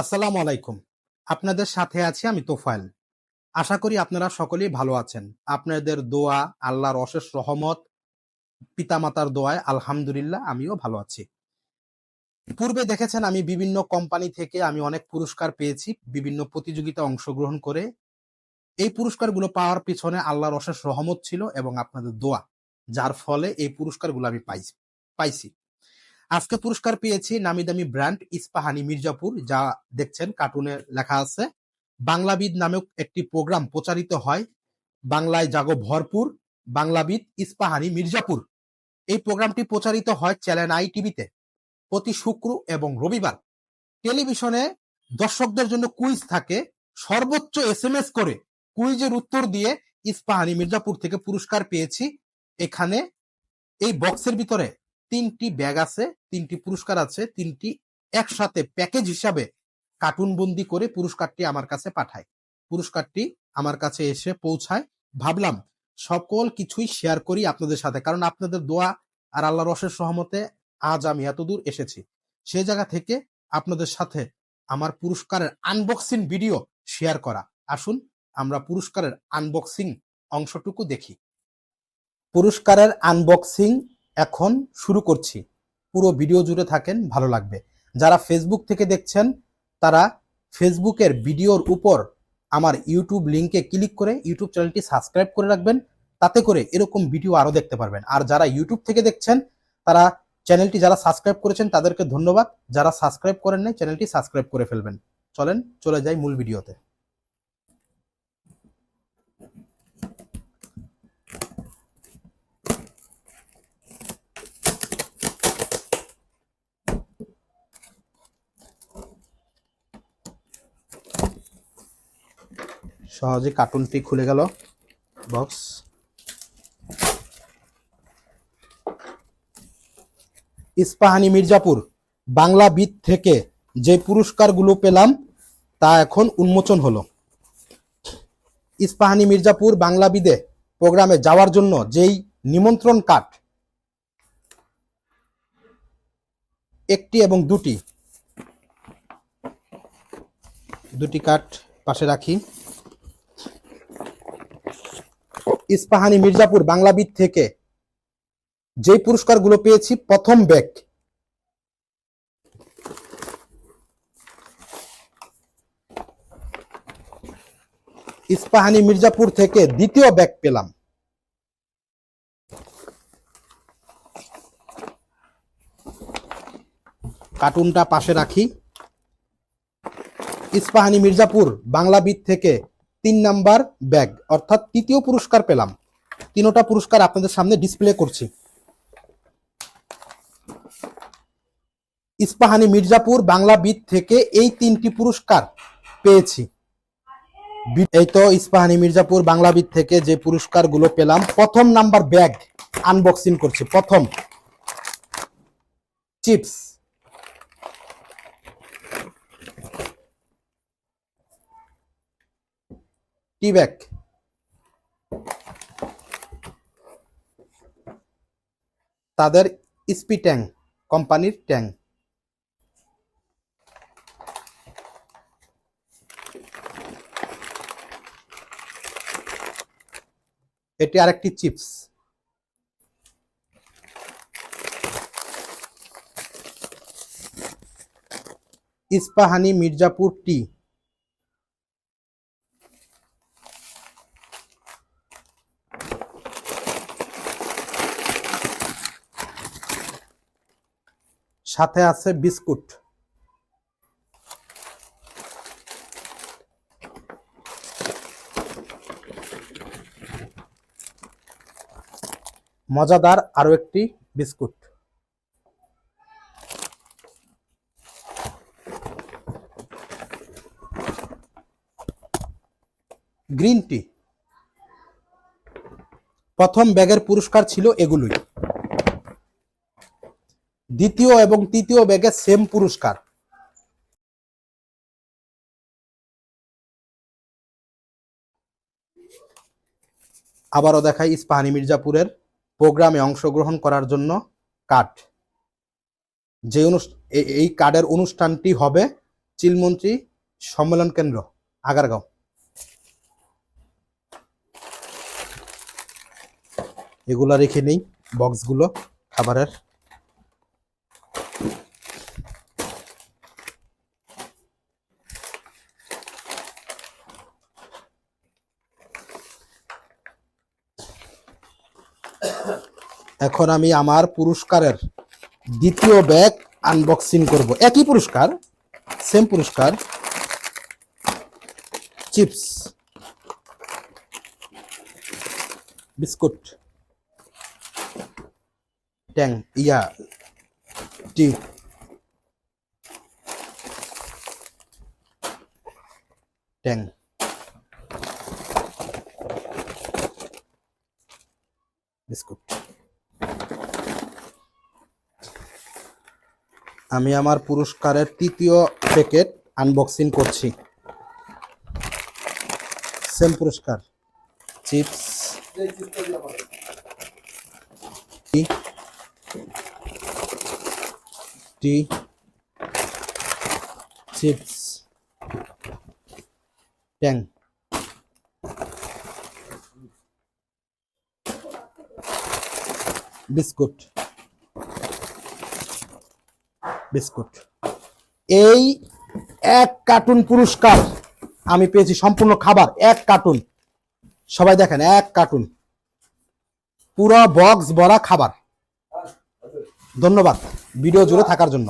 আসসালামু আলাইকুম। আপনাদের সাথে আছি আমি তোফায়েল। আশা করি আপনারা সকলেই ভালো আছেন। আপনাদের দোয়া, আল্লাহর অশেষ রহমত, পিতামাতার দোয়ায় আলহামদুলিল্লাহ আমিও ভালো আছি। পূর্বে দেখেছেন আমি বিভিন্ন কোম্পানি থেকে আমি অনেক পুরস্কার পেয়েছি বিভিন্ন প্রতিযোগিতায় অংশগ্রহণ করে। এই পুরস্কারগুলো পাওয়ার পিছনে আল্লাহর অশেষ রহমত ছিল এবং আপনাদের দোয়া। যার ফলে এই পুরস্কারগুলো আমি পাইছি। আজকে পুরস্কার পেয়েছি নামি-দামি ব্র্যান্ড ইস্পাহানি মির্জাপুর, যা দেখছেন কার্টুনে লেখা আছে। বাংলাবিদ নামক একটি প্রোগ্রাম প্রচারিত হয় বাংলায় জাগো ভরপুর, বাংলাবিদ ইস্পাহানি মির্জাপুর। এই প্রোগ্রামটি প্রচারিত হয় চ্যানেল আই টিভিতে প্রতি শুক্র এবং রবিবার। টেলিভিশনে দর্শকদের জন্য কুইজ থাকে, সর্বোচ্চ এসএমএস করে কুইজের উত্তর দিয়ে ইস্পাহানি মির্জাপুর থেকে পুরস্কার পেয়েছি। এখানে এই বক্সের ভিতরে ৩টি ব্যাগ আছে, ৩টি পুরস্কার আছে, ৩টি একসাথে প্যাকেজ হিসাবে কার্টুনবন্দি করে পুরস্কারটি আমার কাছে পাঠায়। পুরস্কারটি আমার কাছে এসে পৌঁছায়। ভাবলাম সকল কিছুই শেয়ার করি আপনাদের সাথে, কারণ আপনাদের দোয়া আর আল্লাহর অশেষ রহমতে আজ আমি এতদূর এসেছি। সে জায়গা থেকে আপনাদের সাথে আমার পুরস্কারের আনবক্সিং ভিডিও শেয়ার করা। আসুন আমরা পুরস্কারের আনবক্সিং অংশটুকু দেখি। পুরস্কারের আনবক্সিং এখন শুরু করছি। পুরো ভিডিও জুড়ে থাকেন, ভালো লাগবে। যারা ফেসবুক থেকে দেখছেন তারা ফেসবুকের ভিডিওর উপর আমার ইউটিউব লিংকে ক্লিক করে ইউটিউব চ্যানেলটি সাবস্ক্রাইব করে রাখবেন, তাতে করে এরকম ভিডিও আরও দেখতে পারবেন। আর যারা ইউটিউব থেকে দেখছেন তারা চ্যানেলটি যারা সাবস্ক্রাইব করেছেন তাদেরকে ধন্যবাদ, যারা সাবস্ক্রাইব করেন নাই চ্যানেলটি সাবস্ক্রাইব করে ফেলবেন। চলেন চলে যাই মূল ভিডিওতে। সহজে কার্টুনটি খুলে গেল বক্স। ইস্পাহানি মির্জাপুর বাংলাবিদ থেকে যে পুরস্কারগুলো পেলাম তা এখন উন্মোচন হলো। ইস্পাহানি মির্জাপুর বাংলাবিদে প্রোগ্রামে যাওয়ার জন্য যেই নিমন্ত্রণ কার্ড, একটি এবং দুটি কার্ড পাশে রাখি। ইস্পাহানি মির্জাপুর বাংলাবিদ থেকে যেই পুরস্কারগুলো পেয়েছি, প্রথম ব্যাগ ইস্পাহানি মির্জাপুর থেকে দ্বিতীয় ব্যাগ পেলাম। কার্টুনটা পাশে রাখি। ইস্পাহানি মির্জাপুর বাংলাবিদ থেকে ৩ নাম্বার ব্যাগ অর্থাৎ তৃতীয় পুরস্কার পেলাম। তিনোটা পুরস্কার আপনাদের সামনে ডিসপ্লে করছি। ইস্পাহানি মির্জাপুর বাংলাবিদ থেকে এই ৩টি পুরস্কার পেয়েছি। এই তো ইস্পাহানি মির্জাপুর বাংলাবিদ থেকে যে পুরস্কারগুলো পেলাম, প্রথম নাম্বার ব্যাগ আনবক্সিং করছি। প্রথম চিপস, টি ব্যাগ, তাদের স্পি ট্যাং কোম্পানির ট্যাং, এটি আরেকটি চিপস, ইস্পাহানি মির্জাপুর টি, সাথে আছে বিস্কুট। মজাদার আরো একটি বিস্কুট। Green tea. প্রথম ব্যাগের পুরস্কার ছিল এগুলোই। দ্বিতীয় এবং তৃতীয় ব্যাগের সেম পুরস্কার। আবারও দেখাই ইস্পাহানি মির্জাপুরের প্রোগ্রামে অংশগ্রহণ করার জন্য কার্ড। যে এই কার্ডের অনুষ্ঠানটি হবে চিলমন্ত্রী সম্মেলন কেন্দ্র, আগারগাঁও। এগুলা রেখে নেই বক্সগুলো খাবারের। এখন আমি আমার পুরস্কারের দ্বিতীয় ব্যাগ আনবক্সিং করব। একই পুরস্কার, সেম পুরস্কার। চিপস, বিস্কুট, ট্যাং টি, ট্যাং, বিস্কুট। আমি আমার পুরস্কারের তৃতীয় প্যাকেট আনবক্সিং করছি। সেম পুরস্কার, চিপস, টি, চিপস, ট্যাং, বিস্কুট, বিস্কুট। এই এক কার্টুন পুরস্কার আমি পেয়েছি, সম্পূর্ণ খাবার এক কার্টুন। সবাই দেখেন, এক কার্টুন পুরো বক্স ভরা খাবার। ধন্যবাদ ভিডিও জুড়ে থাকার জন্য।